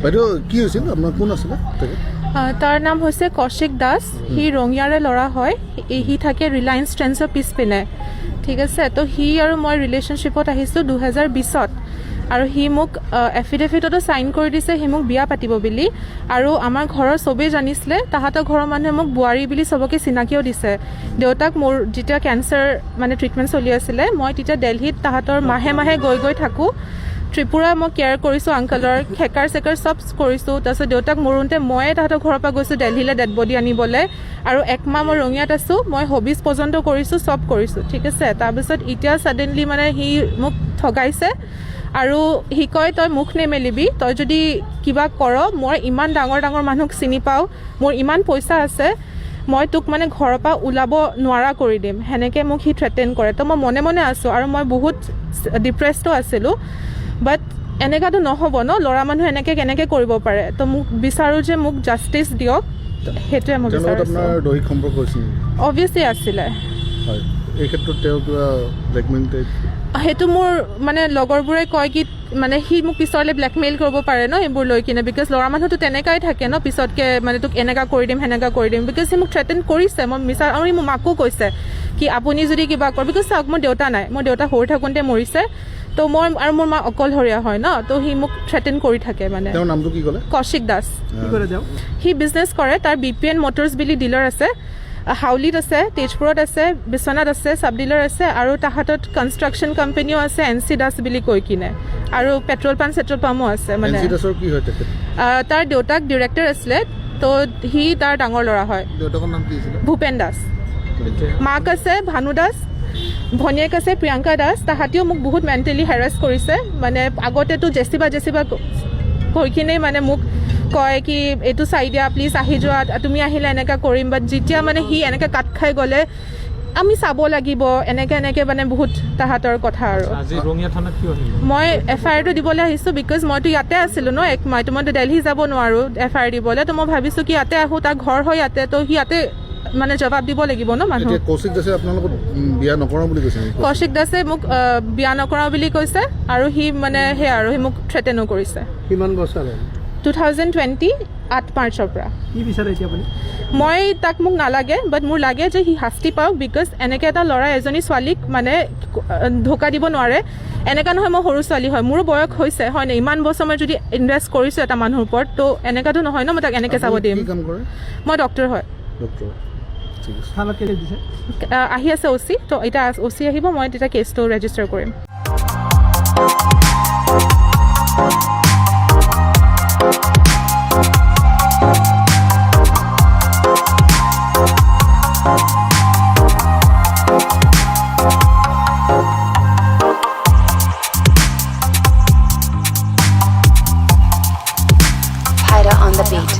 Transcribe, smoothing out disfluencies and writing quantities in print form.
বাইদেউ কি হৈছিল আপোনাৰ, কোন আছিলে? তাৰ নাম হৈছে কৌশিক দাস। সি ৰঙিয়াৰে ল'ৰা হয়। সি থাকে ৰিলায়েন্স ট্ৰেণ্ডছৰ পিছপিনে, ঠিক আছে। তো সি আৰু মই ৰিলেশ্যনশ্বিপত আহিছোঁ 2020ত, আৰু সি মোক এফিডেভিটতো চাইন কৰি দিছে সি মোক বিয়া পাতিব বুলি। আৰু আমাৰ ঘৰৰ চবেই জানিছিলে, তাহাঁতৰ ঘৰৰ মানুহে মোক বোৱাৰী বুলি চবকে চিনাকিও দিছে। দেউতাক মোৰ যেতিয়া কেঞ্চাৰ মানে ট্ৰিটমেণ্ট চলি আছিলে, মই তেতিয়া দিল্লীত তাহাঁতৰ মাহে মাহে গৈ গৈ থাকোঁ। ত্ৰিপুৰা মই কেয়াৰ কৰিছোঁ, আংকলৰ খেকাৰ চেকাৰ চব কৰিছোঁ। তাৰপিছত দেউতাক মৰোঁতে ময়ে তাহাঁতৰ ঘৰৰ পৰা গৈছোঁ দিল্লীলৈ ডেড বডি আনিবলৈ। আৰু একমাহ মই ৰঙিয়াত আছোঁ, মই হবিজ পৰ্যন্ত কৰিছোঁ, চব কৰিছোঁ, ঠিক আছে। তাৰপিছত এতিয়া ছাডেনলি মানে সি মোক ঠগাইছে। আৰু সি কয় তই মুখ নেমেলিবি, তই যদি কিবা কৰ, মই ইমান ডাঙৰ ডাঙৰ মানুহক চিনি পাওঁ, মোৰ ইমান পইচা আছে, মই তোক মানে ঘৰৰ পৰা ওলাব নোৱাৰা কৰি দিম, সেনেকৈ মোক সি থ্ৰেটেন কৰে। তো মই মনে মনে আছোঁ, আৰু মই বহুত ডিপ্ৰেছডো আছিলোঁ। বাট এনেকুৱাতো নহ'ব ন, ল'ৰা মানুহ এনেকৈ কেনেকৈ কৰিব পাৰে। তো মোক বিচাৰোঁ যে মোক জাষ্টিচ দিয়ক, সেইটোৱে মই বিচাৰোঁ। দৈহিক সম্পৰ্ক হৈছিল? অবভিয়াছলি আছিলে। হয়, এই ক্ষেত্ৰত তেওঁ কিবা ব্লেকমেইল? সেইটো মোৰ মানে লগৰবোৰে কয় কি মানে সি মোক পিছলৈ ব্লেকমেইল কৰিব পাৰে ন এইবোৰ লৈ কিনে, বিকজ ল'ৰা মানুহটো তেনেকুৱাই থাকে ন, পিছতকৈ মানে তোক এনেকুৱা কৰি দিম সেনেকুৱা কৰি দিম। বিকজ সি মোক থ্ৰেটেন কৰিছে, মই মিছা। আৰু মোৰ মাকো কৈছে কি আপুনি যদি কিবা কৰে, বিকজ চাওক মোৰ দেউতা নাই, মোৰ দেউতা সৰু থাকোঁতে মৰিছে। তো মই আৰু মোৰ মা অকলশৰীয়া হয় ন, তো সি মোক থ্ৰেটেন কৰি থাকে। মানে তেওঁৰ নামটো কি ক'লে? কৌশিক দাস। সি বিজনেছ কৰে, তাৰ BPN মটৰ্ছ বুলি ডিলাৰ আছে, হাউলিত আছে, তেজপুৰত আছে, বিশ্বনাথ আছে, চাব ডিলাৰ আছে, আৰু তাহাঁতত কনষ্ট্ৰাকশ্যন কোম্পানীও আছে, NC দাস বুলি কৈ কিনে, আৰু পেট্ৰল পাম্পো আছে। মানে তাৰ দেউতাক ডিৰেক্টৰ আছিলে, তো সি তাৰ ডাঙৰ ল'ৰা হয়। দেউতাকৰ নাম কি আছিলে? ভূপেন দাস। মাক আছে ভানু দাস, ভনীয়েক আছে প্ৰিয়ংকা দাস। তাহাঁতিও মোক বহুত মেণ্টেলি হেৰাছ কৰিছে। মানে আগতেতো জেচিবা কৈ কিনে মানে মোক কয় কি এইটো চাই দিয়া প্লিজ, আহি যোৱা, তুমি আহিলে এনেকৈ কৰিম। বাট যেতিয়া মানে সি এনেকৈ কাট খাই গ'লে আমি চাব লাগিব, এনেকৈ মানে বহুত তাহাঁতৰ কথা। আৰু মই FIR-টো দিবলৈ আহিছোঁ, বিকজ মইতো ইয়াতে আছিলোঁ ন এক মাহ, মইতো দিল্লী যাব নোৱাৰোঁ FIR দিবলৈ। তো মই ভাবিছোঁ কি ইয়াতে আহোঁ, তাৰ ঘৰ হয় ইয়াতে, তো সি ইয়াতে মানে জবাব দিব লাগিব ন মানুহ। কৌশিক দাসে আপোনালোকক বিয়া নকৰাওঁ বুলি কৈছে? কৌশিক দাসে মোক বিয়া নকৰাওঁ বুলি কৈছে, আৰু সি মানে সেয়া আৰু সি মোক থ্ৰেটেনো কৰিছে। কিমান বছৰ? 2020 8 মাৰ্চৰ পৰা। কি বিচাৰে এতিয়া আপুনি? মই তাক মোক নালাগে, বাট মোৰ লাগে যে সি শাস্তি পাওক, বিকজ এনেকৈ এটা ল'ৰাই এজনী ছোৱালীক মানে ধোকা দিব নোৱাৰে। এনেকুৱা নহয় মই সৰু ছোৱালী হয়, মোৰো বয়স হৈছে হয় নাই, ইমান বছৰ মই যদি ইনভেষ্ট কৰিছোঁ এটা মানুহৰ ওপৰত, তো এনেকুৱাতো নহয় ন মই তাক এনেকৈ চাব দিম। মই ডক্টৰ হয়। আহি আছে OC, তো এতিয়া OC আহিব, মই তেতিয়া কেছটো ৰেজিষ্টাৰ কৰিম। Haida on the beat.